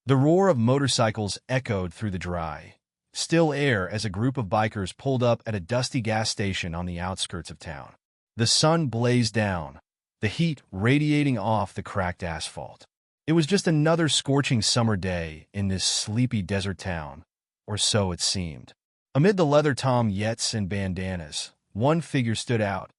The roar of motorcycles echoed through the dry, still air as a group of bikers pulled up at a dusty gas station on the outskirts of town. The sun blazed down, the heat radiating off the cracked asphalt. It was just another scorching summer day in this sleepy desert town, or so it seemed. Amid the leather tom-yettes and bandanas, one figure stood out,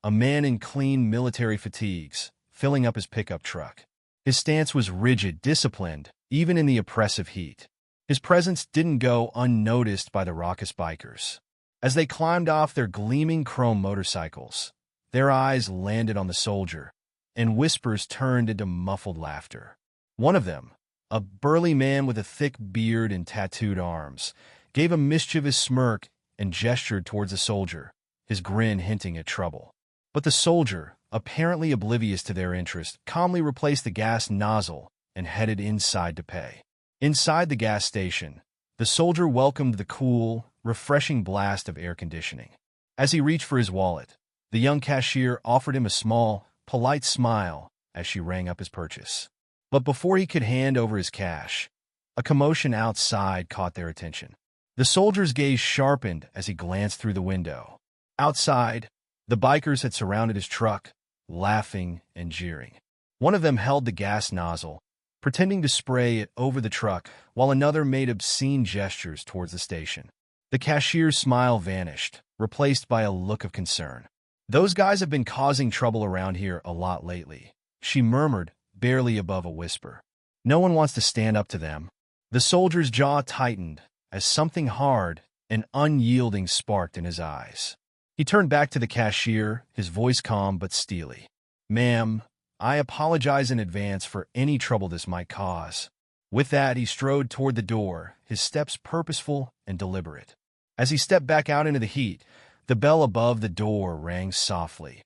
a man in clean military fatigues, filling up his pickup truck. His stance was rigid, disciplined, even in the oppressive heat. His presence didn't go unnoticed by the raucous bikers. As they climbed off their gleaming chrome motorcycles, their eyes landed on the soldier, and whispers turned into muffled laughter. One of them, a burly man with a thick beard and tattooed arms, gave a mischievous smirk and gestured towards the soldier, his grin hinting at trouble. But the soldier, apparently oblivious to their interest, calmly replaced the gas nozzle and headed inside to pay. Inside the gas station, the soldier welcomed the cool, refreshing blast of air conditioning. As he reached for his wallet, the young cashier offered him a small, polite smile as she rang up his purchase. But before he could hand over his cash, a commotion outside caught their attention. The soldier's gaze sharpened as he glanced through the window. Outside, the bikers had surrounded his truck, laughing and jeering. One of them held the gas nozzle, pretending to spray it over the truck, while another made obscene gestures towards the station. The cashier's smile vanished, replaced by a look of concern. "Those guys have been causing trouble around here a lot lately," she murmured, barely above a whisper. "No one wants to stand up to them." The soldier's jaw tightened as something hard and unyielding sparked in his eyes. He turned back to the cashier, his voice calm but steely. "Ma'am, I apologize in advance for any trouble this might cause." With that, he strode toward the door, his steps purposeful and deliberate. As he stepped back out into the heat, the bell above the door rang softly,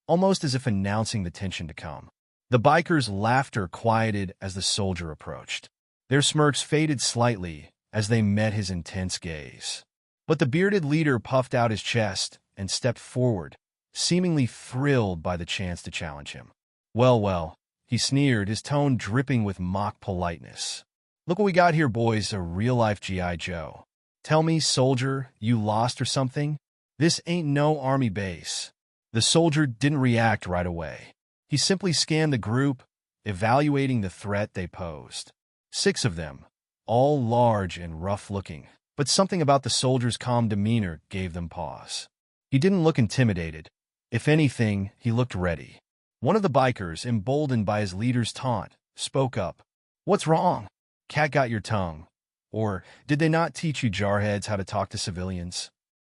almost as if announcing the tension to come. The bikers' laughter quieted as the soldier approached. Their smirks faded slightly as they met his intense gaze. But the bearded leader puffed out his chest and stepped forward, seemingly thrilled by the chance to challenge him. "Well, well," he sneered, his tone dripping with mock politeness. "Look what we got here, boys, a real-life G.I. Joe. Tell me, soldier, you lost or something? This ain't no army base." The soldier didn't react right away. He simply scanned the group, evaluating the threat they posed. 6 of them, all large and rough-looking, but something about the soldier's calm demeanor gave them pause. He didn't look intimidated. If anything, he looked ready. One of the bikers, emboldened by his leader's taunt, spoke up. "What's wrong? Cat got your tongue. Or did they not teach you jarheads how to talk to civilians?"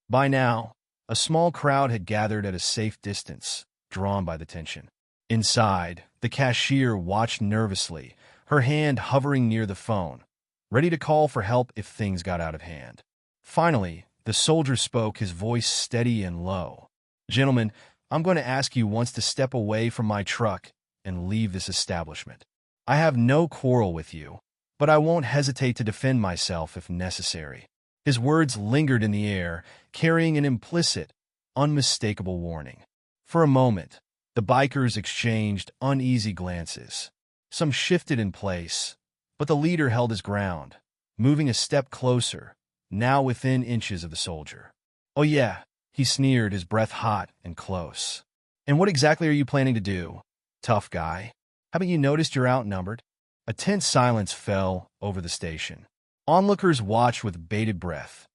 By now, a small crowd had gathered at a safe distance, drawn by the tension. Inside, the cashier watched nervously, her hand hovering near the phone, ready to call for help if things got out of hand. Finally, the soldier spoke, his voice steady and low. "Gentlemen, I'm going to ask you once to step away from my truck and leave this establishment. I have no quarrel with you, but I won't hesitate to defend myself if necessary." His words lingered in the air, carrying an implicit, unmistakable warning. For a moment, the bikers exchanged uneasy glances. Some shifted in place, but the leader held his ground, moving a step closer, now within inches of the soldier. "Oh yeah," he sneered, his breath hot and close. "And what exactly are you planning to do, tough guy? Haven't you noticed you're outnumbered?" A tense silence fell over the station. Onlookers watched with bated breath,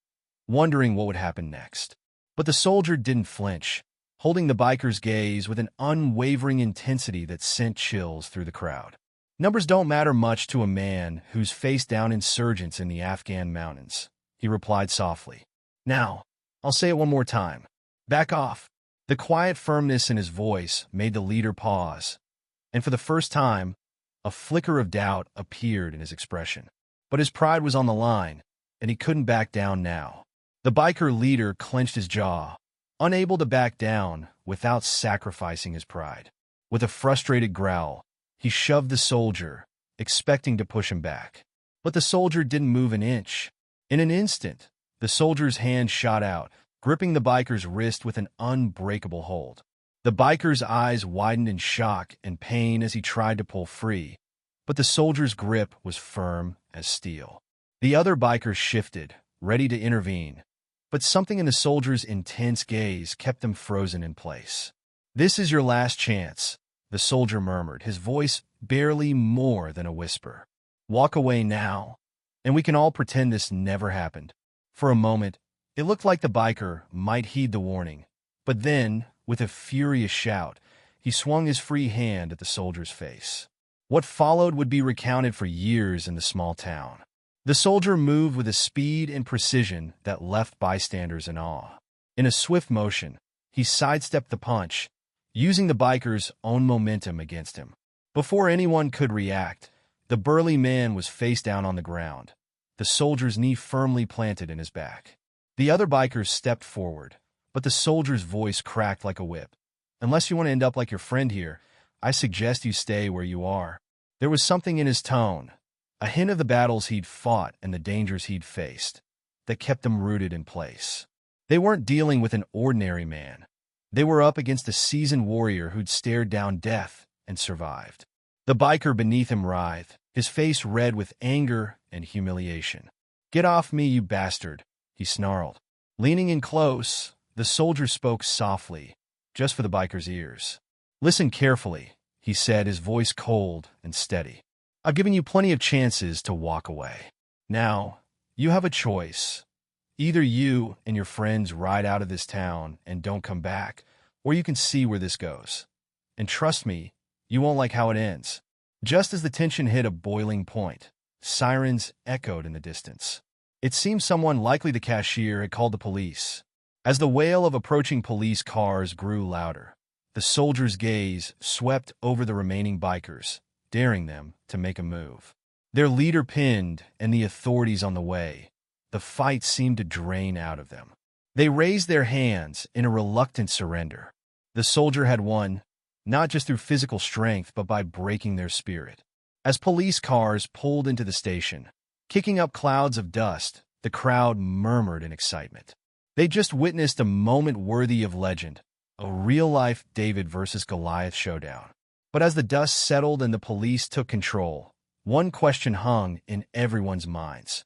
wondering what would happen next. But the soldier didn't flinch, holding the biker's gaze with an unwavering intensity that sent chills through the crowd. "Numbers don't matter much to a man who's faced down insurgents in the Afghan mountains," he replied softly. "Now, I'll say it one more time. Back off." The quiet firmness in his voice made the leader pause, and for the first time, a flicker of doubt appeared in his expression. But his pride was on the line, and he couldn't back down now. The biker leader clenched his jaw, unable to back down without sacrificing his pride. With a frustrated growl, he shoved the soldier, expecting to push him back. But the soldier didn't move an inch. In an instant, the soldier's hand shot out, gripping the biker's wrist with an unbreakable hold. The biker's eyes widened in shock and pain as he tried to pull free, but the soldier's grip was firm as steel. The other bikers shifted, ready to intervene, but something in the soldier's intense gaze kept them frozen in place. "This is your last chance," the soldier murmured, his voice barely more than a whisper. "Walk away now, and we can all pretend this never happened." For a moment, it looked like the biker might heed the warning, but then, with a furious shout, he swung his free hand at the soldier's face. What followed would be recounted for years in the small town. The soldier moved with a speed and precision that left bystanders in awe. In a swift motion, he sidestepped the punch, using the biker's own momentum against him. Before anyone could react, the burly man was face down on the ground, the soldier's knee firmly planted in his back. The other bikers stepped forward, but the soldier's voice cracked like a whip. "Unless you want to end up like your friend here, I suggest you stay where you are." There was something in his tone, a hint of the battles he'd fought and the dangers he'd faced, that kept them rooted in place. They weren't dealing with an ordinary man. They were up against a seasoned warrior who'd stared down death and survived. The biker beneath him writhed, his face red with anger and humiliation. "Get off me, you bastard," he snarled. Leaning in close, the soldier spoke softly, just for the biker's ears. "Listen carefully," he said, his voice cold and steady. "I've given you plenty of chances to walk away. Now, you have a choice. Either you and your friends ride out of this town and don't come back, or you can see where this goes. And trust me, you won't like how it ends." Just as the tension hit a boiling point, sirens echoed in the distance. It seemed someone, likely the cashier, had called the police. As the wail of approaching police cars grew louder, the soldier's gaze swept over the remaining bikers, daring them to make a move. Their leader pinned and the authorities on the way, the fight seemed to drain out of them. They raised their hands in a reluctant surrender. The soldier had won, not just through physical strength, but by breaking their spirit. As police cars pulled into the station, kicking up clouds of dust, the crowd murmured in excitement. They just witnessed a moment worthy of legend, a real-life David versus Goliath showdown. But as the dust settled and the police took control, one question hung in everyone's minds.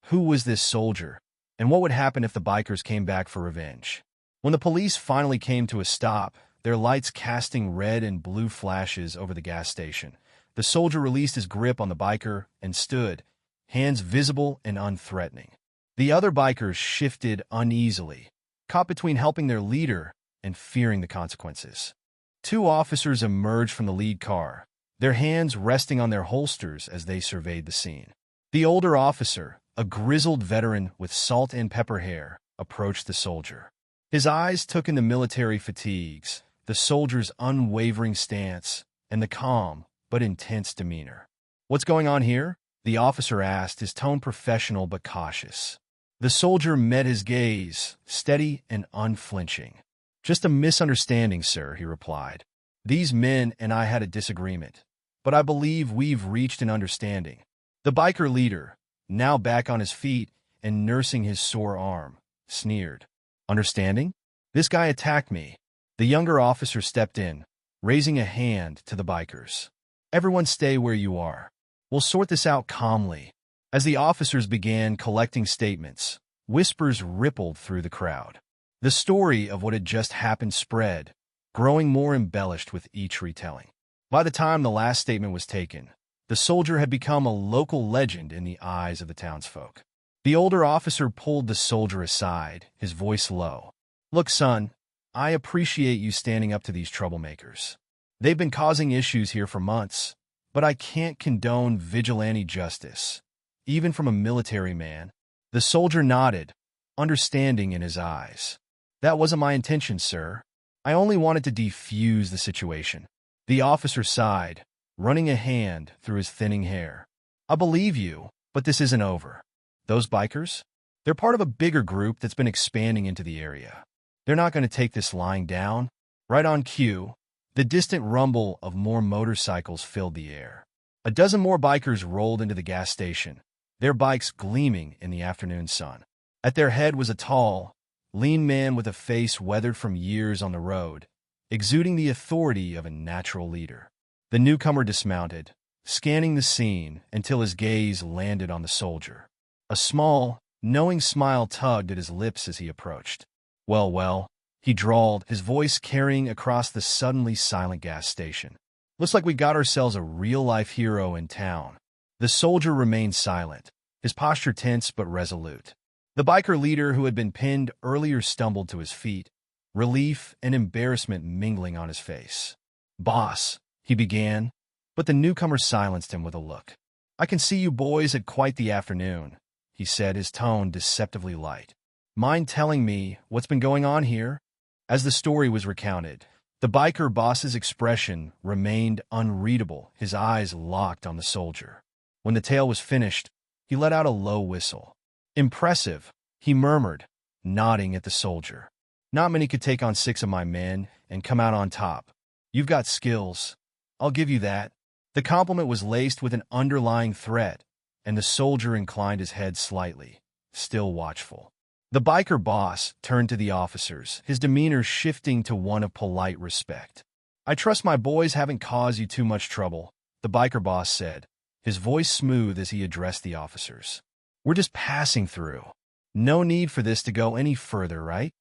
Who was this soldier, and what would happen if the bikers came back for revenge? When the police finally came to a stop, their lights casting red and blue flashes over the gas station, the soldier released his grip on the biker and stood, hands visible and unthreatening. The other bikers shifted uneasily, caught between helping their leader and fearing the consequences. Two officers emerged from the lead car, their hands resting on their holsters as they surveyed the scene. The older officer, a grizzled veteran with salt and pepper hair, approached the soldier. His eyes took in the military fatigues, the soldier's unwavering stance, and the calm but intense demeanor. "What's going on here?" the officer asked, his tone professional but cautious. The soldier met his gaze, steady and unflinching. "Just a misunderstanding, sir," he replied. "These men and I had a disagreement, but I believe we've reached an understanding." The biker leader, now back on his feet and nursing his sore arm, sneered. "Understanding? This guy attacked me." The younger officer stepped in, raising a hand to the bikers. "Everyone stay where you are. We'll sort this out calmly." As the officers began collecting statements, whispers rippled through the crowd. The story of what had just happened spread, growing more embellished with each retelling. By the time the last statement was taken, the soldier had become a local legend in the eyes of the townsfolk. The older officer pulled the soldier aside, his voice low. "Look, son, I appreciate you standing up to these troublemakers. They've been causing issues here for months, but I can't condone vigilante justice, even from a military man." The soldier nodded, understanding in his eyes. "That wasn't my intention, sir. I only wanted to defuse the situation." The officer sighed, running a hand through his thinning hair. "I believe you, but this isn't over. Those bikers? They're part of a bigger group that's been expanding into the area. They're not going to take this lying down." Right on cue, the distant rumble of more motorcycles filled the air. A dozen more bikers rolled into the gas station, their bikes gleaming in the afternoon sun. At their head was a tall, lean man with a face weathered from years on the road, exuding the authority of a natural leader. The newcomer dismounted, scanning the scene until his gaze landed on the soldier. A small, knowing smile tugged at his lips as he approached. "Well, well," he drawled, his voice carrying across the suddenly silent gas station. "Looks like we got ourselves a real-life hero in town." The soldier remained silent, his posture tense but resolute. The biker leader who had been pinned earlier stumbled to his feet, relief and embarrassment mingling on his face. "Boss," he began, but the newcomer silenced him with a look. "I can see you boys had quite the afternoon," he said, his tone deceptively light. "Mind telling me what's been going on here?" As the story was recounted, the biker boss's expression remained unreadable, his eyes locked on the soldier. When the tale was finished, he let out a low whistle. "Impressive," he murmured, nodding at the soldier. "Not many could take on 6 of my men and come out on top. You've got skills. I'll give you that." The compliment was laced with an underlying threat, and the soldier inclined his head slightly, still watchful. The biker boss turned to the officers, his demeanor shifting to one of polite respect. "I trust my boys haven't caused you too much trouble," the biker boss said, his voice smooth as he addressed the officers. "We're just passing through. No need for this to go any further, right?"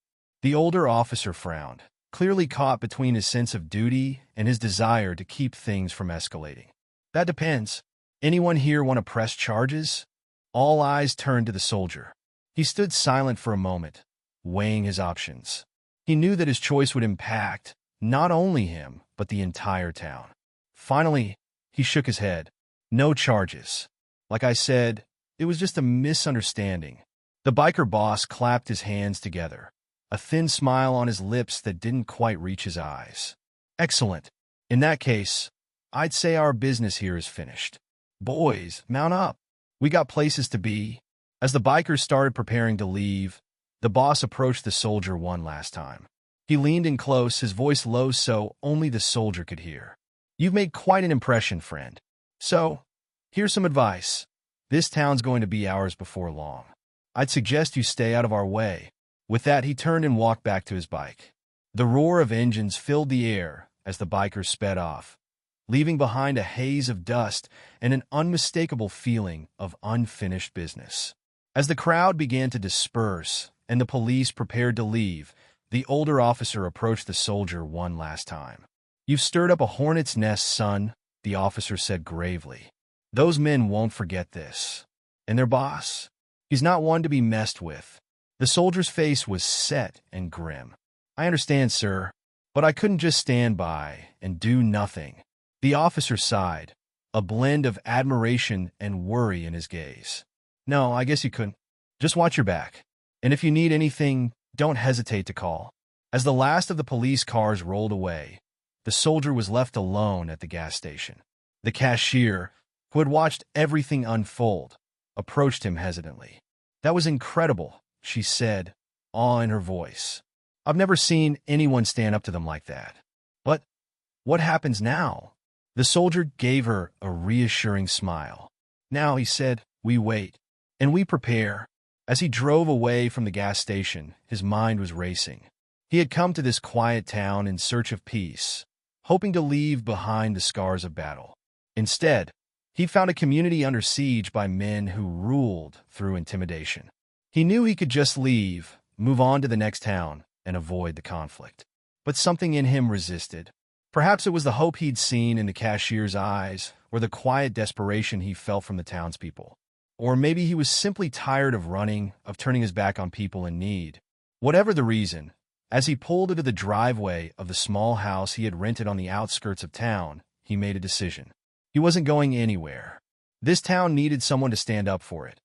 The older officer frowned, clearly caught between his sense of duty and his desire to keep things from escalating. "That depends. Anyone here want to press charges?" All eyes turned to the soldier. He stood silent for a moment, weighing his options. He knew that his choice would impact not only him, but the entire town. Finally, he shook his head. "No charges. Like I said, it was just a misunderstanding." The biker boss clapped his hands together, a thin smile on his lips that didn't quite reach his eyes. "Excellent. In that case, I'd say our business here is finished. Boys, mount up. We got places to be." As the bikers started preparing to leave, the boss approached the soldier one last time. He leaned in close, his voice low so only the soldier could hear. "You've made quite an impression, friend. So, here's some advice. This town's going to be ours before long. I'd suggest you stay out of our way." With that, he turned and walked back to his bike. The roar of engines filled the air as the bikers sped off, leaving behind a haze of dust and an unmistakable feeling of unfinished business. As the crowd began to disperse and the police prepared to leave, the older officer approached the soldier one last time. "You've stirred up a hornet's nest, son," the officer said gravely. "Those men won't forget this. And their boss? He's not one to be messed with." The soldier's face was set and grim. "I understand, sir, but I couldn't just stand by and do nothing." The officer sighed, a blend of admiration and worry in his gaze. "No, I guess you couldn't. Just watch your back. And if you need anything, don't hesitate to call." As the last of the police cars rolled away, the soldier was left alone at the gas station. The cashier, who had watched everything unfold, approached him hesitantly. "That was incredible," she said, awe in her voice. "I've never seen anyone stand up to them like that. But what happens now?" The soldier gave her a reassuring smile. "Now," he said, "we wait, and we prepare." As he drove away from the gas station, his mind was racing. He had come to this quiet town in search of peace, hoping to leave behind the scars of battle. Instead, he found a community under siege by men who ruled through intimidation. He knew he could just leave, move on to the next town, and avoid the conflict. But something in him resisted. Perhaps it was the hope he'd seen in the cashier's eyes, or the quiet desperation he felt from the townspeople. Or maybe he was simply tired of running, of turning his back on people in need. Whatever the reason, as he pulled into the driveway of the small house he had rented on the outskirts of town, he made a decision. He wasn't going anywhere. This town needed someone to stand up for it,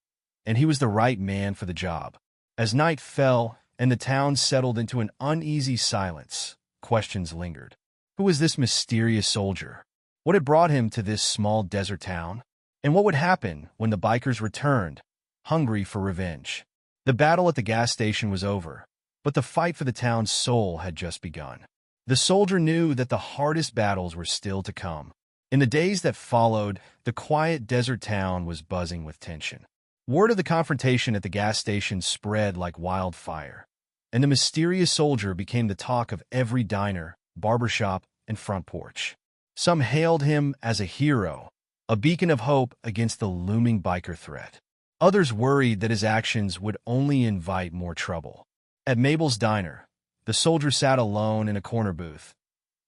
and he was the right man for the job. As night fell and the town settled into an uneasy silence, questions lingered. Who was this mysterious soldier? What had brought him to this small desert town? And what would happen when the bikers returned, hungry for revenge? The battle at the gas station was over, but the fight for the town's soul had just begun. The soldier knew that the hardest battles were still to come. In the days that followed, the quiet desert town was buzzing with tension. Word of the confrontation at the gas station spread like wildfire, and the mysterious soldier became the talk of every diner, barbershop, and front porch. Some hailed him as a hero, a beacon of hope against the looming biker threat. Others worried that his actions would only invite more trouble. At Mabel's diner, the soldier sat alone in a corner booth,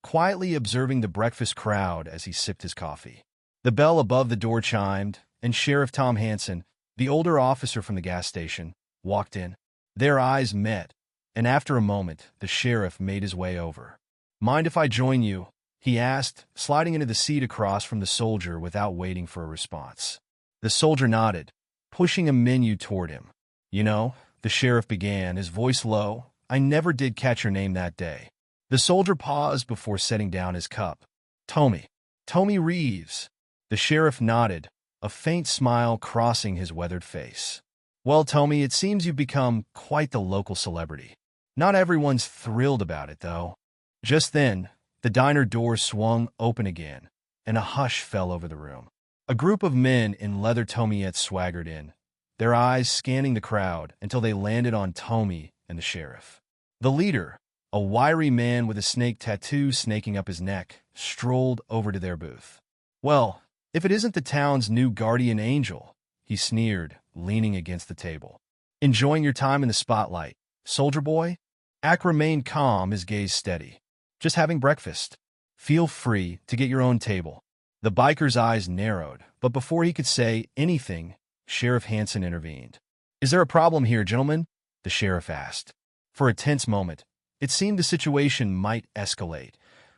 quietly observing the breakfast crowd as he sipped his coffee. The bell above the door chimed, and Sheriff Tom Hanson, the older officer from the gas station, walked in. Their eyes met, and after a moment, the sheriff made his way over. "Mind if I join you?" he asked, sliding into the seat across from the soldier without waiting for a response. The soldier nodded, pushing a menu toward him. "You know," the sheriff began, his voice low, "I never did catch your name that day." The soldier paused before setting down his cup. "Tommy. Tommy Reeves." The sheriff nodded, a faint smile crossing his weathered face. "Well, Tommy, it seems you've become quite the local celebrity. Not everyone's thrilled about it, though." Just then, the diner door swung open again, and a hush fell over the room. A group of men in leather Tomiettes swaggered in, their eyes scanning the crowd until they landed on Tommy and the sheriff. The leader, a wiry man with a snake tattoo snaking up his neck, strolled over to their booth. "Well, if it isn't the town's new guardian angel," he sneered, leaning against the table. "Enjoying your time in the spotlight, soldier boy?" Ack remained calm, his gaze steady. "Just having breakfast. Feel free to get your own table." The biker's eyes narrowed, but before he could say anything, Sheriff Hanson intervened. "Is there a problem here, gentlemen?" the sheriff asked. For a tense moment, it seemed the situation might escalate,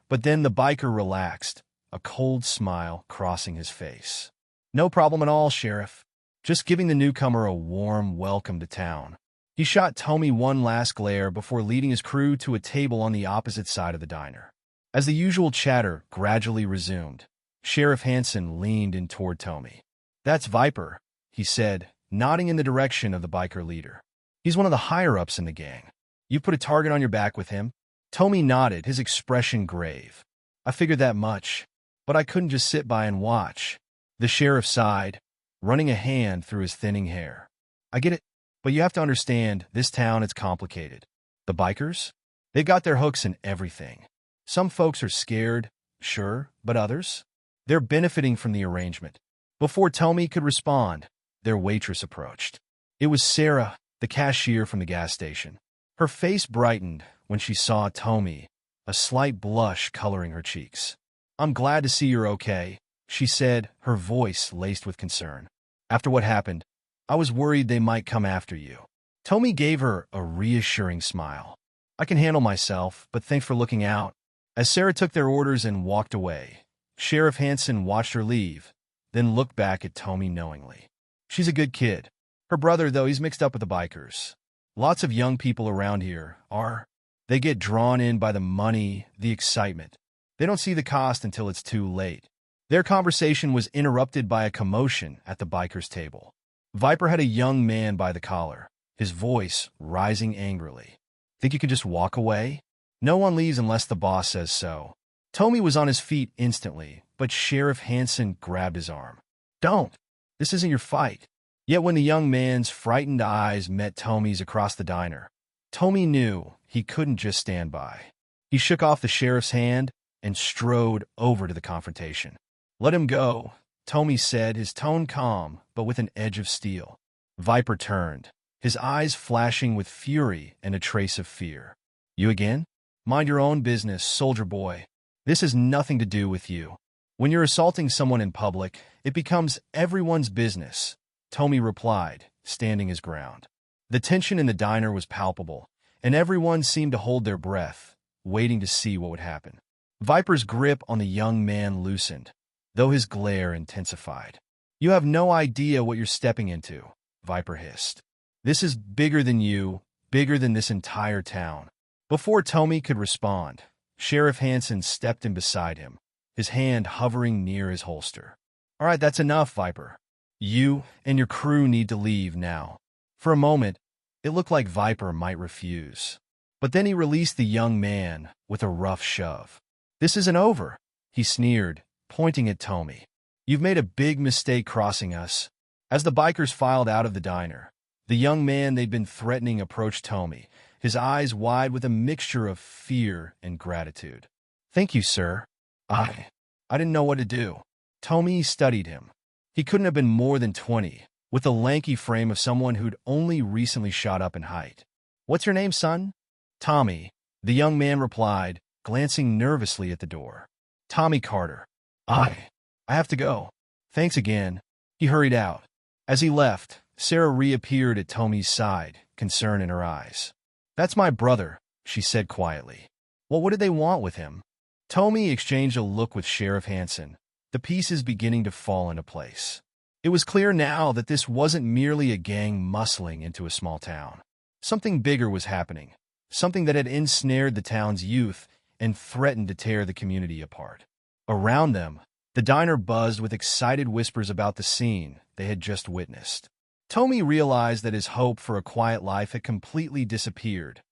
but then the biker relaxed, a cold smile crossing his face. "No problem at all, Sheriff. Just giving the newcomer a warm welcome to town." He shot Tommy one last glare before leading his crew to a table on the opposite side of the diner. As the usual chatter gradually resumed, Sheriff Hanson leaned in toward Tommy. "That's Viper," he said, nodding in the direction of the biker leader. "He's one of the higher-ups in the gang. You put a target on your back with him?" Tommy nodded, his expression grave. "I figured that much, but I couldn't just sit by and watch." The sheriff sighed, running a hand through his thinning hair. "I get it, but you have to understand, this town is complicated. The bikers? They've got their hooks in everything. Some folks are scared, sure, but others? They're benefiting from the arrangement." Before Tommy could respond, their waitress approached. It was Sarah, the cashier from the gas station. Her face brightened when she saw Tommy, a slight blush coloring her cheeks. "I'm glad to see you're okay," she said, her voice laced with concern. "After what happened, I was worried they might come after you." Tommy gave her a reassuring smile. "I can handle myself, but thanks for looking out." As Sarah took their orders and walked away, Sheriff Hanson watched her leave, then looked back at Tommy knowingly. "She's a good kid. Her brother, though, he's mixed up with the bikers. Lots of young people around here are. They get drawn in by the money, the excitement. They don't see the cost until it's too late." Their conversation was interrupted by a commotion at the bikers' table. Viper had a young man by the collar, his voice rising angrily. "Think you can just walk away? No one leaves unless the boss says so." Tommy was on his feet instantly, but Sheriff Hanson grabbed his arm. "Don't! This isn't your fight." Yet when the young man's frightened eyes met Tommy's across the diner, Tommy knew he couldn't just stand by. He shook off the sheriff's hand and strode over to the confrontation. "Let him go," Tommy said, his tone calm, but with an edge of steel. Viper turned, his eyes flashing with fury and a trace of fear. "You again? Mind your own business, soldier boy. This has nothing to do with you. When you're assaulting someone in public, it becomes everyone's business," Tommy replied, standing his ground. The tension in the diner was palpable, and everyone seemed to hold their breath, waiting to see what would happen. Viper's grip on the young man loosened, though his glare intensified. "You have no idea what you're stepping into," Viper hissed. "This is bigger than you, bigger than this entire town." Before Tommy could respond, Sheriff Hanson stepped in beside him, his hand hovering near his holster. "All right, that's enough, Viper. You and your crew need to leave now." For a moment, it looked like Viper might refuse. But then he released the young man with a rough shove. "This isn't over," he sneered, pointing at Tommy. "You've made a big mistake crossing us." As the bikers filed out of the diner, the young man they'd been threatening approached Tommy, his eyes wide with a mixture of fear and gratitude. "Thank you, sir. I didn't know what to do." Tommy studied him. He couldn't have been more than 20, with the lanky frame of someone who'd only recently shot up in height. "What's your name, son?" "Tommy," the young man replied, glancing nervously at the door. "Tommy Carter." I have to go." "Thanks again." He hurried out. As he left, Sarah reappeared at Tommy's side, concern in her eyes. "That's my brother," she said quietly. "Well, what did they want with him?" Tommy exchanged a look with Sheriff Hanson, the pieces beginning to fall into place. It was clear now that this wasn't merely a gang muscling into a small town. Something bigger was happening, something that had ensnared the town's youth and threatened to tear the community apart. Around them, the diner buzzed with excited whispers about the scene they had just witnessed. Tommy realized that his hope for a quiet life had completely disappeared.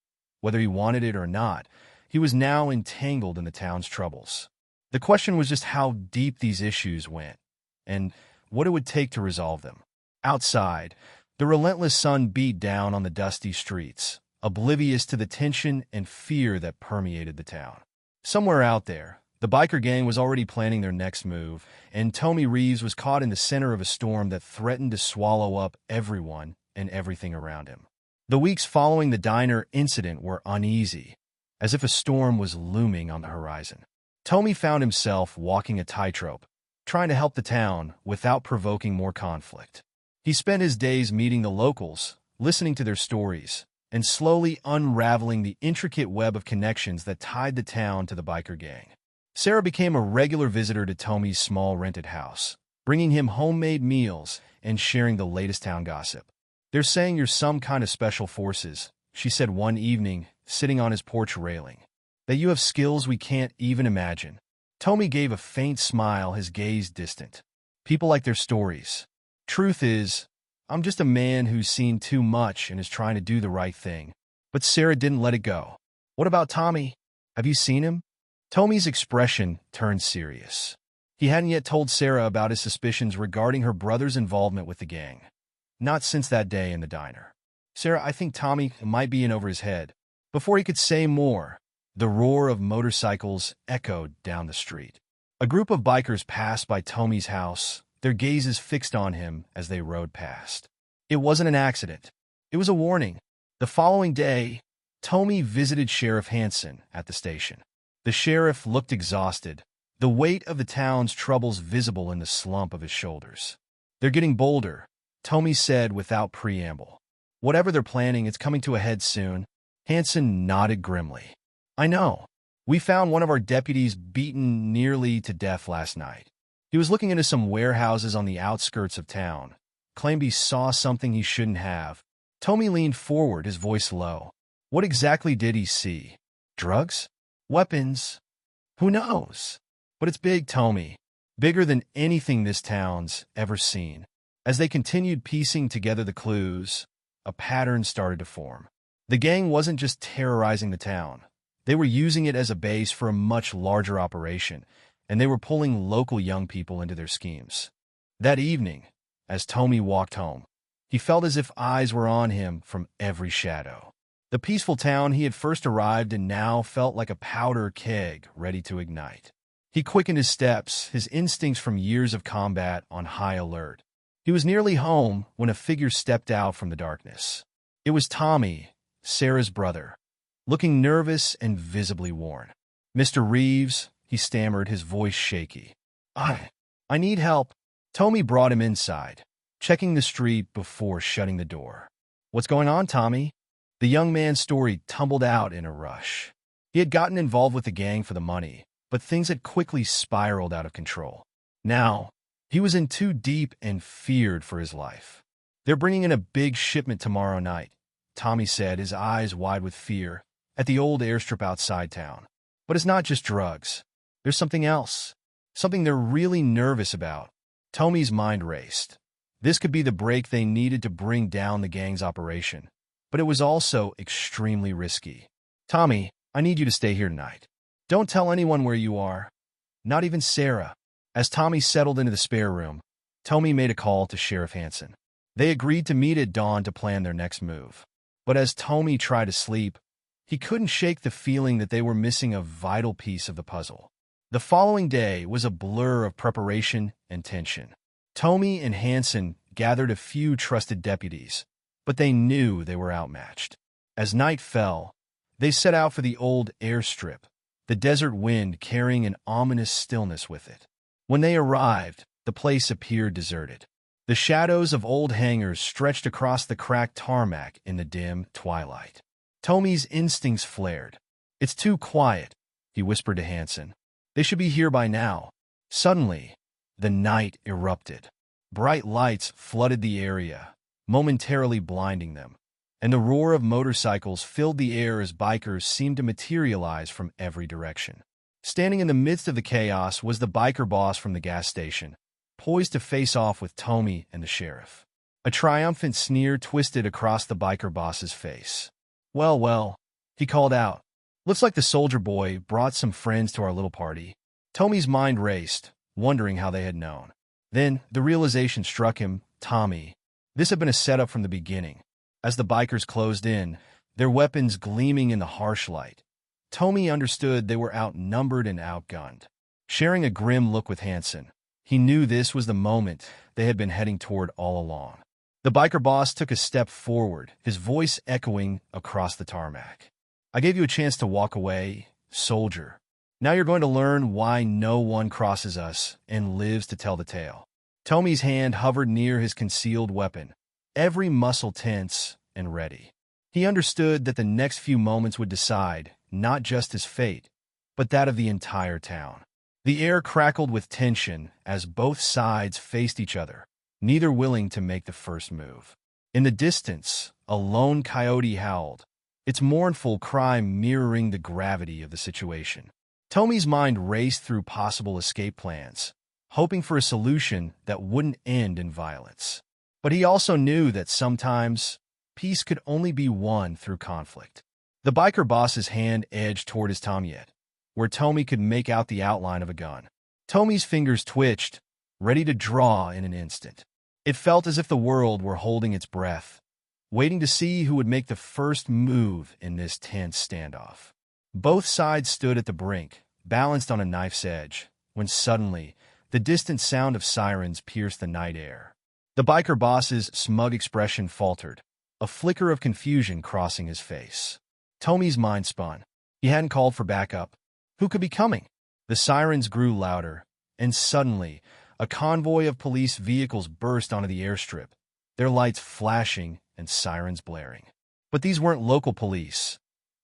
Whether he wanted it or not, he was now entangled in the town's troubles. The question was just how deep these issues went, and what it would take to resolve them. Outside, the relentless sun beat down on the dusty streets, oblivious to the tension and fear that permeated the town. Somewhere out there, the biker gang was already planning their next move, and Tommy Reeves was caught in the center of a storm that threatened to swallow up everyone and everything around him. The weeks following the diner incident were uneasy, as if a storm was looming on the horizon. Tommy found himself walking a tightrope, trying to help the town without provoking more conflict. He spent his days meeting the locals, listening to their stories, and slowly unraveling the intricate web of connections that tied the town to the biker gang. Sarah became a regular visitor to Tommy's small rented house, bringing him homemade meals and sharing the latest town gossip. "They're saying you're some kind of special forces," she said one evening, sitting on his porch railing. "That you have skills we can't even imagine." Tommy gave a faint smile, his gaze distant. "People like their stories. Truth is, I'm just a man who's seen too much and is trying to do the right thing." But Sarah didn't let it go. "What about Tommy? Have you seen him?" Tommy's expression turned serious. He hadn't yet told Sarah about his suspicions regarding her brother's involvement with the gang. Not since that day in the diner. "Sarah, I think Tommy might be in over his head." Before he could say more, the roar of motorcycles echoed down the street. A group of bikers passed by Tommy's house, their gazes fixed on him as they rode past. It wasn't an accident. It was a warning. The following day, Tommy visited Sheriff Hanson at the station. The sheriff looked exhausted, the weight of the town's troubles visible in the slump of his shoulders. "They're getting bolder," Tommy said without preamble. "Whatever they're planning, it's coming to a head soon." Hanson nodded grimly. "I know. We found one of our deputies beaten nearly to death last night. He was looking into some warehouses on the outskirts of town, claimed he saw something he shouldn't have." Tommy leaned forward, his voice low. "What exactly did he see? Drugs? Weapons? Who knows? But it's big, Tommy. Bigger than anything this town's ever seen." As they continued piecing together the clues, a pattern started to form. The gang wasn't just terrorizing the town. They were using it as a base for a much larger operation, and they were pulling local young people into their schemes. That evening, as Tommy walked home, he felt as if eyes were on him from every shadow. The peaceful town he had first arrived in now felt like a powder keg ready to ignite. He quickened his steps, his instincts from years of combat on high alert. He was nearly home when a figure stepped out from the darkness. It was Tommy, Sarah's brother, looking nervous and visibly worn. "Mr. Reeves," he stammered, his voice shaky. I need help." Tommy brought him inside, checking the street before shutting the door. "What's going on, Tommy?" The young man's story tumbled out in a rush. He had gotten involved with the gang for the money, but things had quickly spiraled out of control. Now, he was in too deep and feared for his life. "They're bringing in a big shipment tomorrow night," Tommy said, his eyes wide with fear, "at the old airstrip outside town. But it's not just drugs. There's something else. Something they're really nervous about." Tommy's mind raced. This could be the break they needed to bring down the gang's operation, but it was also extremely risky. "Tommy, I need you to stay here tonight. Don't tell anyone where you are. Not even Sarah." As Tommy settled into the spare room, Tommy made a call to Sheriff Hanson. They agreed to meet at dawn to plan their next move. But as Tommy tried to sleep, he couldn't shake the feeling that they were missing a vital piece of the puzzle. The following day was a blur of preparation and tension. Tommy and Hansen gathered a few trusted deputies, but they knew they were outmatched. As night fell, they set out for the old airstrip, the desert wind carrying an ominous stillness with it. When they arrived, the place appeared deserted. The shadows of old hangars stretched across the cracked tarmac in the dim twilight. Tommy's instincts flared. "It's too quiet," he whispered to Hansen. "They should be here by now." Suddenly, the night erupted. Bright lights flooded the area, momentarily blinding them, and the roar of motorcycles filled the air as bikers seemed to materialize from every direction. Standing in the midst of the chaos was the biker boss from the gas station, poised to face off with Tommy and the sheriff. A triumphant sneer twisted across the biker boss's face. "Well, well," he called out. "Looks like the soldier boy brought some friends to our little party." Tommy's mind raced, wondering how they had known. Then the realization struck him: Tommy. This had been a setup from the beginning. As the bikers closed in, their weapons gleaming in the harsh light, Tommy understood they were outnumbered and outgunned. Sharing a grim look with Hansen, he knew this was the moment they had been heading toward all along. The biker boss took a step forward, his voice echoing across the tarmac. "I gave you a chance to walk away, soldier. Now you're going to learn why no one crosses us and lives to tell the tale." Tommy's hand hovered near his concealed weapon, every muscle tense and ready. He understood that the next few moments would decide not just his fate, but that of the entire town. The air crackled with tension as both sides faced each other, neither willing to make the first move. In the distance, a lone coyote howled, its mournful cry mirroring the gravity of the situation. Tommy's mind raced through possible escape plans, hoping for a solution that wouldn't end in violence. But he also knew that sometimes peace could only be won through conflict. The biker boss's hand edged toward his tomyet, where Tommy could make out the outline of a gun. Tommy's fingers twitched, ready to draw in an instant. It felt as if the world were holding its breath, waiting to see who would make the first move in this tense standoff. Both sides stood at the brink, balanced on a knife's edge, when suddenly the distant sound of sirens pierced the night air. The biker boss's smug expression faltered, a flicker of confusion crossing his face. Tommy's mind spun. He hadn't called for backup. Who could be coming? The sirens grew louder, and suddenly, a convoy of police vehicles burst onto the airstrip, their lights flashing and sirens blaring. But these weren't local police.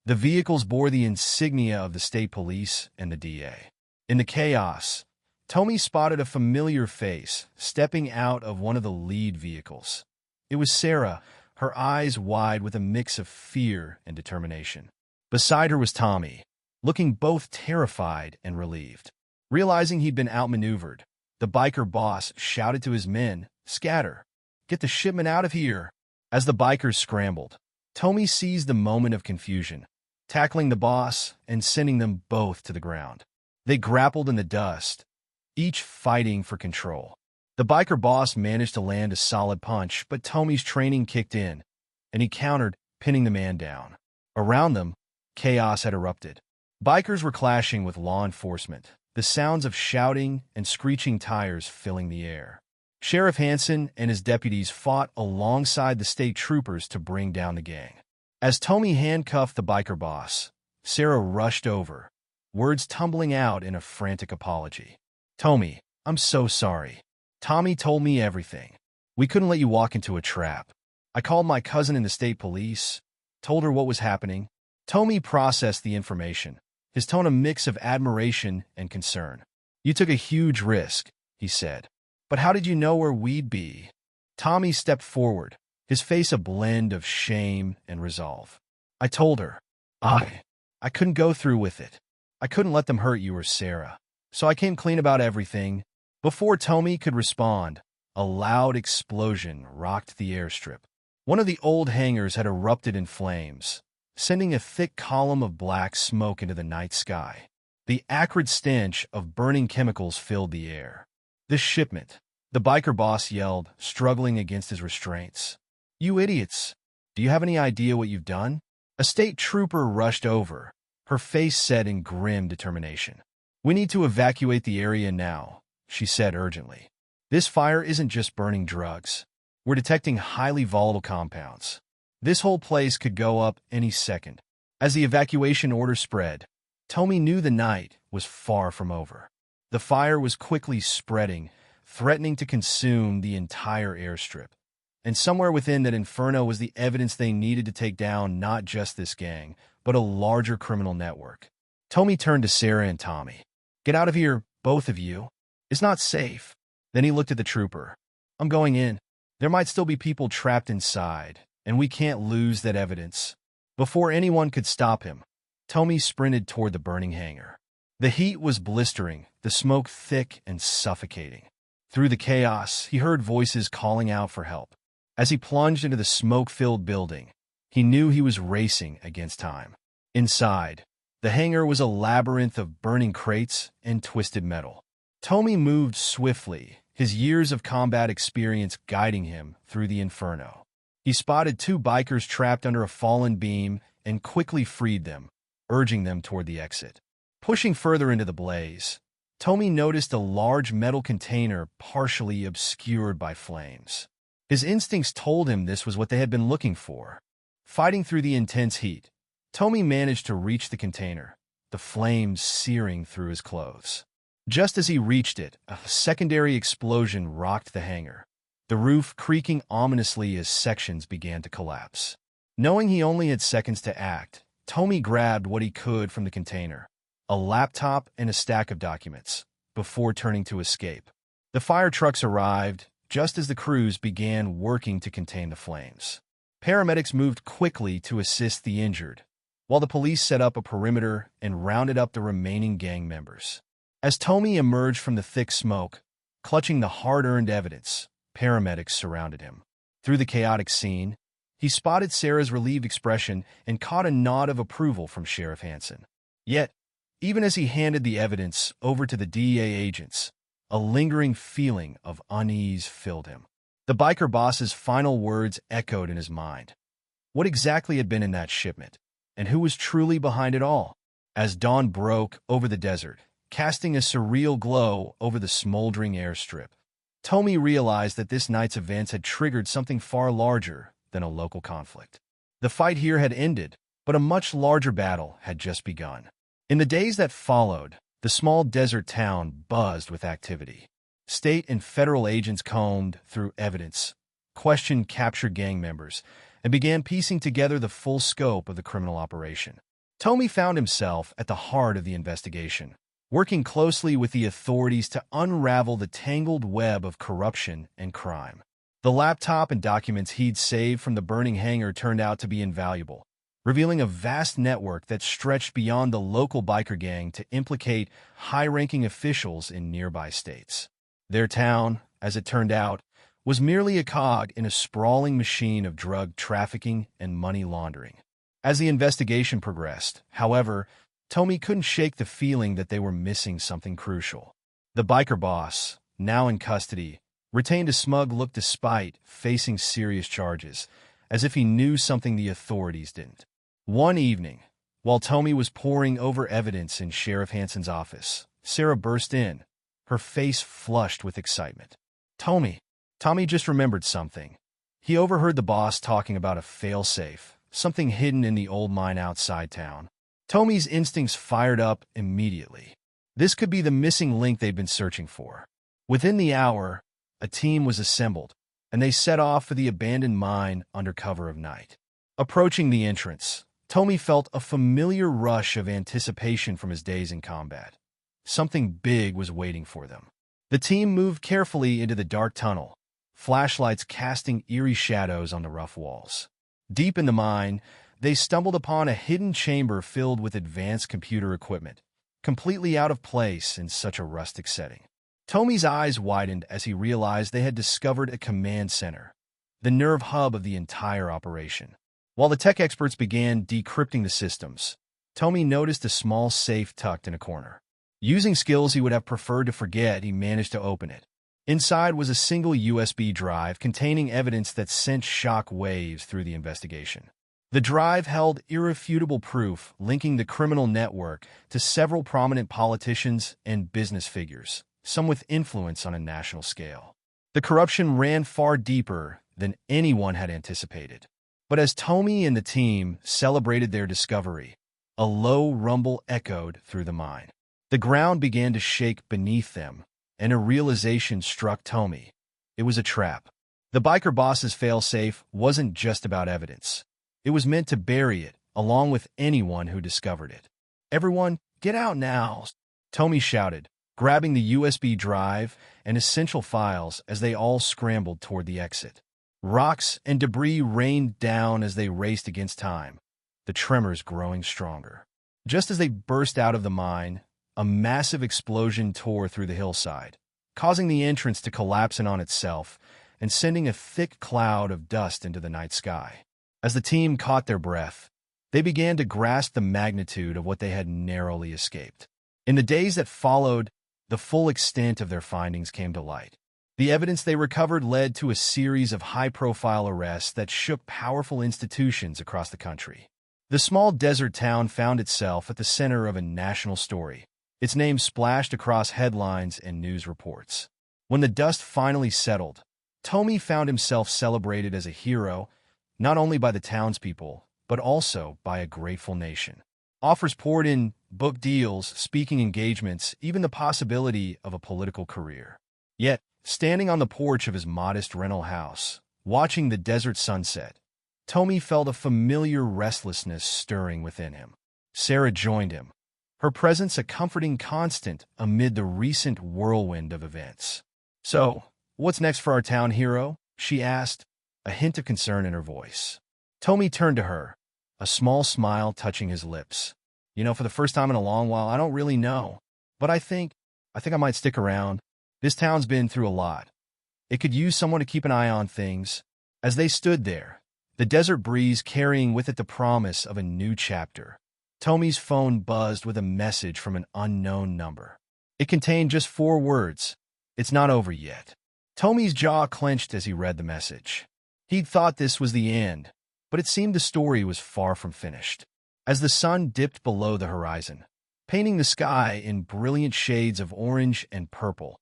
The vehicles bore the insignia of the state police and the DA. In the chaos, Tommy spotted a familiar face stepping out of one of the lead vehicles. It was Sarah, her eyes wide with a mix of fear and determination. Beside her was Tommy, looking both terrified and relieved. Realizing he'd been outmaneuvered, the biker boss shouted to his men, "Scatter! Get the shipment out of here!" As the bikers scrambled, Tommy seized the moment of confusion, tackling the boss and sending them both to the ground. They grappled in the dust, each fighting for control. The biker boss managed to land a solid punch, but Tommy's training kicked in, and he countered, pinning the man down. Around them, chaos had erupted. Bikers were clashing with law enforcement, the sounds of shouting and screeching tires filling the air. Sheriff Hansen and his deputies fought alongside the state troopers to bring down the gang. As Tommy handcuffed the biker boss, Sarah rushed over, words tumbling out in a frantic apology. "Tommy, I'm so sorry. Tommy told me everything. We couldn't let you walk into a trap. I called my cousin in the state police, told her what was happening." Tommy processed the information, his tone a mix of admiration and concern. "You took a huge risk," he said. "But how did you know where we'd be?" Tommy stepped forward, his face a blend of shame and resolve. "I told her. I couldn't go through with it. I couldn't let them hurt you or Sarah. So I came clean about everything." Before Tommy could respond, a loud explosion rocked the airstrip. One of the old hangars had erupted in flames, sending a thick column of black smoke into the night sky. The acrid stench of burning chemicals filled the air. "This shipment," the biker boss yelled, struggling against his restraints. "You idiots! Do you have any idea what you've done?" A state trooper rushed over, her face set in grim determination. "We need to evacuate the area now," she said urgently. "This fire isn't just burning drugs. We're detecting highly volatile compounds. This whole place could go up any second." As the evacuation order spread, Tommy knew the night was far from over. The fire was quickly spreading, threatening to consume the entire airstrip. And somewhere within that inferno was the evidence they needed to take down not just this gang, but a larger criminal network. Tommy turned to Sarah and Tommy. "Get out of here, both of you. It's not safe." Then he looked at the trooper. "I'm going in. There might still be people trapped inside, and we can't lose that evidence." Before anyone could stop him, Tommy sprinted toward the burning hangar. The heat was blistering, the smoke thick and suffocating. Through the chaos, he heard voices calling out for help. As he plunged into the smoke-filled building, he knew he was racing against time. Inside, the hangar was a labyrinth of burning crates and twisted metal. Tommy moved swiftly, his years of combat experience guiding him through the inferno. He spotted two bikers trapped under a fallen beam and quickly freed them, urging them toward the exit. Pushing further into the blaze, Tommy noticed a large metal container partially obscured by flames. His instincts told him this was what they had been looking for. Fighting through the intense heat, Tommy managed to reach the container, the flames searing through his clothes. Just as he reached it, a secondary explosion rocked the hangar, the roof creaking ominously as sections began to collapse. Knowing he only had seconds to act, Tommy grabbed what he could from the container, a laptop and a stack of documents, before turning to escape. The fire trucks arrived just as the crews began working to contain the flames. Paramedics moved quickly to assist the injured, while the police set up a perimeter and rounded up the remaining gang members. As Tommy emerged from the thick smoke, clutching the hard-earned evidence, paramedics surrounded him. Through the chaotic scene, he spotted Sarah's relieved expression and caught a nod of approval from Sheriff Hansen. Yet, even as he handed the evidence over to the DEA agents, a lingering feeling of unease filled him. The biker boss's final words echoed in his mind. What exactly had been in that shipment, and who was truly behind it all? As dawn broke over the desert, casting a surreal glow over the smoldering airstrip, Tommy realized that this night's events had triggered something far larger than a local conflict. The fight here had ended, but a much larger battle had just begun. In the days that followed, the small desert town buzzed with activity. State and federal agents combed through evidence, questioned captured gang members, and began piecing together the full scope of the criminal operation. Tommy found himself at the heart of the investigation, working closely with the authorities to unravel the tangled web of corruption and crime. The laptop and documents he'd saved from the burning hangar turned out to be invaluable, revealing a vast network that stretched beyond the local biker gang to implicate high-ranking officials in nearby states. Their town, as it turned out, was merely a cog in a sprawling machine of drug trafficking and money laundering. As the investigation progressed, however, Tommy couldn't shake the feeling that they were missing something crucial. The biker boss, now in custody, retained a smug look despite facing serious charges, as if he knew something the authorities didn't. One evening, while Tommy was poring over evidence in Sheriff Hansen's office, Sarah burst in, her face flushed with excitement. Tommy just remembered something. He overheard the boss talking about a fail-safe, something hidden in the old mine outside town. Tommy's instincts fired up immediately. This could be the missing link they'd been searching for. Within the hour, a team was assembled, and they set off for the abandoned mine under cover of night. Approaching the entrance, Tommy felt a familiar rush of anticipation from his days in combat. Something big was waiting for them. The team moved carefully into the dark tunnel, flashlights casting eerie shadows on the rough walls. Deep in the mine, they stumbled upon a hidden chamber filled with advanced computer equipment, completely out of place in such a rustic setting. Tommy's eyes widened as he realized they had discovered a command center, the nerve hub of the entire operation. While the tech experts began decrypting the systems, Tommy noticed a small safe tucked in a corner. Using skills he would have preferred to forget, he managed to open it. Inside was a single USB drive containing evidence that sent shock waves through the investigation. The drive held irrefutable proof linking the criminal network to several prominent politicians and business figures, some with influence on a national scale. The corruption ran far deeper than anyone had anticipated. But as Tommy and the team celebrated their discovery, a low rumble echoed through the mine. The ground began to shake beneath them, and a realization struck Tommy. It was a trap. The biker boss's failsafe wasn't just about evidence. It was meant to bury it, along with anyone who discovered it. "Everyone, get out now!" Tommy shouted, grabbing the USB drive and essential files as they all scrambled toward the exit. Rocks and debris rained down as they raced against time, the tremors growing stronger. Just as they burst out of the mine, a massive explosion tore through the hillside, causing the entrance to collapse in on itself and sending a thick cloud of dust into the night sky. As the team caught their breath, they began to grasp the magnitude of what they had narrowly escaped. In the days that followed, the full extent of their findings came to light. The evidence they recovered led to a series of high-profile arrests that shook powerful institutions across the country. The small desert town found itself at the center of a national story, its name splashed across headlines and news reports. When the dust finally settled, Tommy found himself celebrated as a hero, not only by the townspeople, but also by a grateful nation. Offers poured in, book deals, speaking engagements, even the possibility of a political career. Yet, standing on the porch of his modest rental house, watching the desert sunset, Tommy felt a familiar restlessness stirring within him. Sarah joined him, her presence a comforting constant amid the recent whirlwind of events. "So, what's next for our town hero?" she asked, a hint of concern in her voice. Tommy turned to her, a small smile touching his lips. For the first time in a long while, I don't really know. But I think I might stick around. This town's been through a lot. It could use someone to keep an eye on things." As they stood there, the desert breeze carrying with it the promise of a new chapter, Tommy's phone buzzed with a message from an unknown number. It contained just 4 words: "It's not over yet." Tommy's jaw clenched as he read the message. He'd thought this was the end, but it seemed the story was far from finished. As the sun dipped below the horizon, painting the sky in brilliant shades of orange and purple,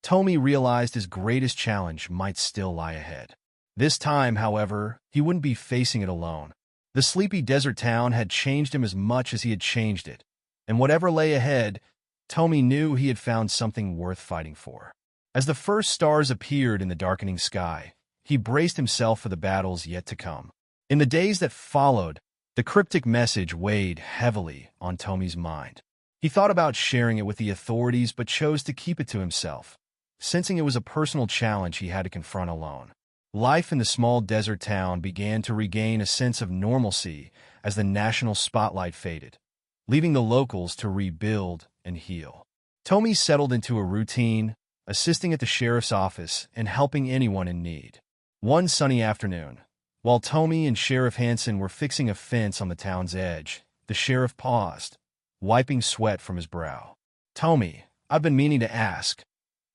Tommy realized his greatest challenge might still lie ahead. This time, however, he wouldn't be facing it alone. The sleepy desert town had changed him as much as he had changed it, and whatever lay ahead, Tommy knew he had found something worth fighting for. As the first stars appeared in the darkening sky, he braced himself for the battles yet to come. In the days that followed, the cryptic message weighed heavily on Tommy's mind. He thought about sharing it with the authorities but chose to keep it to himself, sensing it was a personal challenge he had to confront alone. Life in the small desert town began to regain a sense of normalcy as the national spotlight faded, leaving the locals to rebuild and heal. Tommy settled into a routine, assisting at the sheriff's office and helping anyone in need. One sunny afternoon, while Tommy and Sheriff Hansen were fixing a fence on the town's edge, the sheriff paused, wiping sweat from his brow. "Tommy, I've been meaning to ask,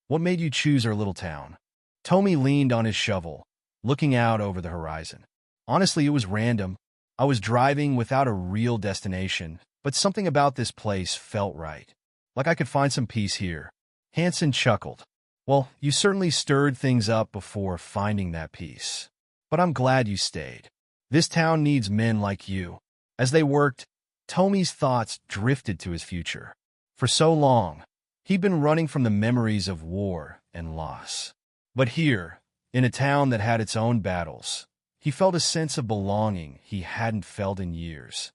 what made you choose our little town?" Tommy leaned on his shovel, looking out over the horizon. "Honestly, it was random. I was driving without a real destination, but something about this place felt right. Like I could find some peace here." Hansen chuckled. "Well, you certainly stirred things up before finding that peace. But I'm glad you stayed. This town needs men like you." As they worked, Tommy's thoughts drifted to his future. For so long, he'd been running from the memories of war and loss. But here, in a town that had its own battles, he felt a sense of belonging he hadn't felt in years.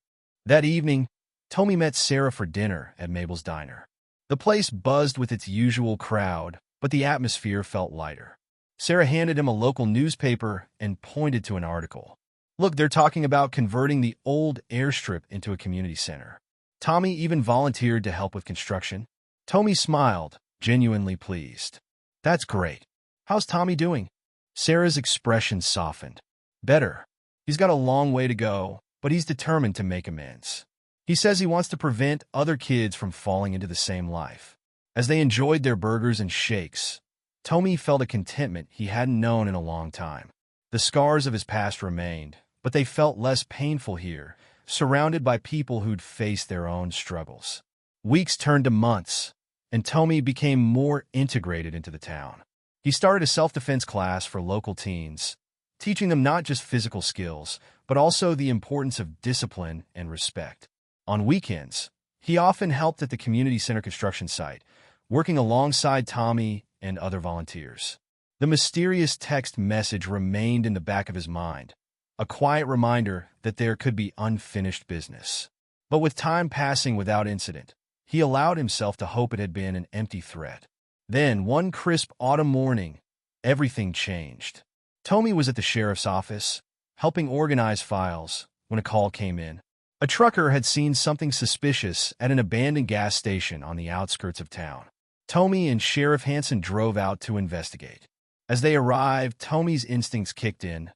That evening, Tommy met Sarah for dinner at Mabel's Diner. The place buzzed with its usual crowd, but the atmosphere felt lighter. Sarah handed him a local newspaper and pointed to an article. "Look, they're talking about converting the old airstrip into a community center. Tommy even volunteered to help with construction." Tommy smiled, genuinely pleased. "That's great. How's Tommy doing?" Sarah's expression softened. "Better. He's got a long way to go, but he's determined to make amends. He says he wants to prevent other kids from falling into the same life." As they enjoyed their burgers and shakes, Tommy felt a contentment he hadn't known in a long time. The scars of his past remained, but they felt less painful here, surrounded by people who'd faced their own struggles. Weeks turned to months, and Tommy became more integrated into the town. He started a self-defense class for local teens, teaching them not just physical skills, but also the importance of discipline and respect. On weekends, he often helped at the community center construction site, working alongside Tommy and other volunteers. The mysterious text message remained in the back of his mind, a quiet reminder that there could be unfinished business. But with time passing without incident, he allowed himself to hope it had been an empty threat. Then, one crisp autumn morning, everything changed. Tommy was at the sheriff's office, helping organize files, when a call came in. A trucker had seen something suspicious at an abandoned gas station on the outskirts of town. Tommy and Sheriff Hansen drove out to investigate. As they arrived, Tommy's instincts kicked in.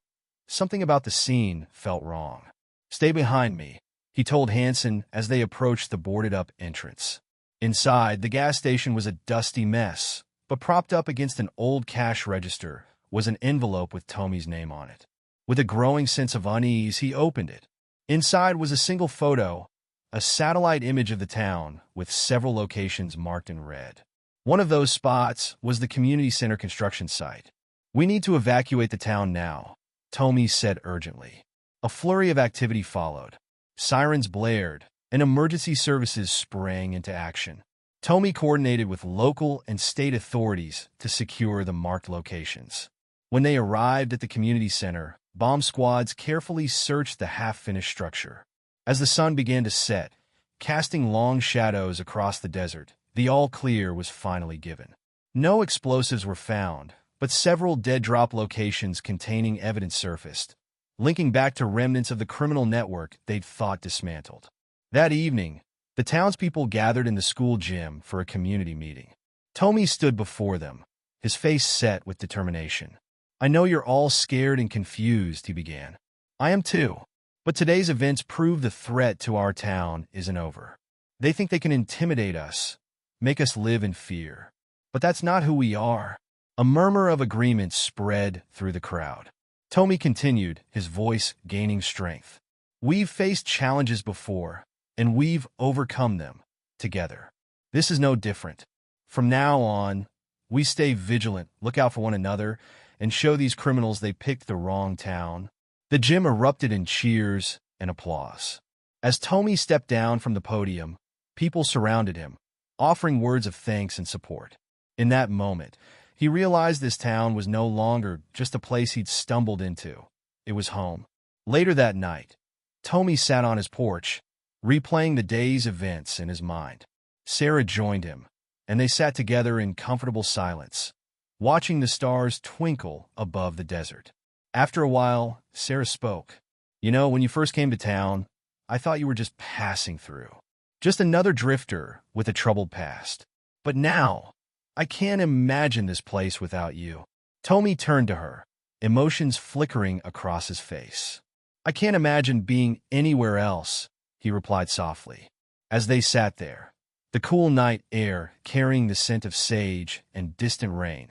Something about the scene felt wrong. "Stay behind me," he told Hansen as they approached the boarded-up entrance. Inside, the gas station was a dusty mess, but propped up against an old cash register was an envelope with Tommy's name on it. With a growing sense of unease, he opened it. Inside was a single photo, a satellite image of the town with several locations marked in red. One of those spots was the community center construction site. "We need to evacuate the town now," Tommy said urgently. A flurry of activity followed. Sirens blared, and emergency services sprang into action. Tommy coordinated with local and state authorities to secure the marked locations. When they arrived at the community center, bomb squads carefully searched the half-finished structure. As the sun began to set, casting long shadows across the desert, the all-clear was finally given. No explosives were found, but several dead-drop locations containing evidence surfaced, linking back to remnants of the criminal network they'd thought dismantled. That evening, the townspeople gathered in the school gym for a community meeting. Tommy stood before them, his face set with determination. "I know you're all scared and confused," he began. "I am too. But today's events prove the threat to our town isn't over. They think they can intimidate us, make us live in fear. But that's not who we are." A murmur of agreement spread through the crowd. Tommy continued, his voice gaining strength. "We've faced challenges before, and we've overcome them together. This is no different. From now on, we stay vigilant, look out for one another, and show these criminals they picked the wrong town." The gym erupted in cheers and applause. As Tommy stepped down from the podium, people surrounded him, offering words of thanks and support. In that moment, he realized this town was no longer just a place he'd stumbled into. It was home. Later that night, Tommy sat on his porch, replaying the day's events in his mind. Sarah joined him, and they sat together in comfortable silence, watching the stars twinkle above the desert. After a while, Sarah spoke. "You know, when you first came to town, I thought you were just passing through. Just another drifter with a troubled past. But now, I can't imagine this place without you." Tommy turned to her, emotions flickering across his face. "I can't imagine being anywhere else," he replied softly. As they sat there, the cool night air carrying the scent of sage and distant rain,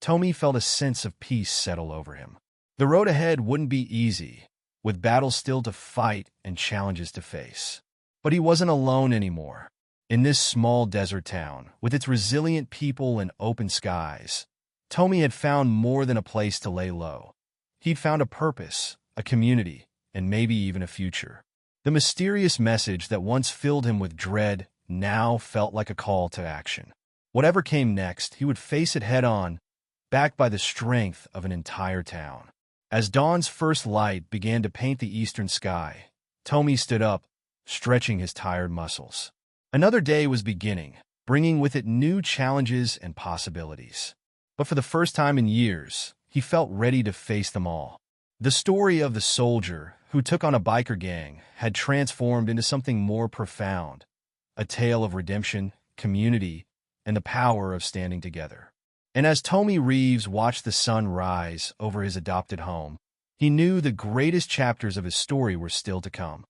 Tommy felt a sense of peace settle over him. The road ahead wouldn't be easy, with battles still to fight and challenges to face. But he wasn't alone anymore. In this small desert town, with its resilient people and open skies, Tommy had found more than a place to lay low. He'd found a purpose, a community, and maybe even a future. The mysterious message that once filled him with dread now felt like a call to action. Whatever came next, he would face it head-on, backed by the strength of an entire town. As dawn's first light began to paint the eastern sky, Tommy stood up, stretching his tired muscles. Another day was beginning, bringing with it new challenges and possibilities. But for the first time in years, he felt ready to face them all. The story of the soldier who took on a biker gang had transformed into something more profound, a tale of redemption, community, and the power of standing together. And as Tommy Reeves watched the sun rise over his adopted home, he knew the greatest chapters of his story were still to come.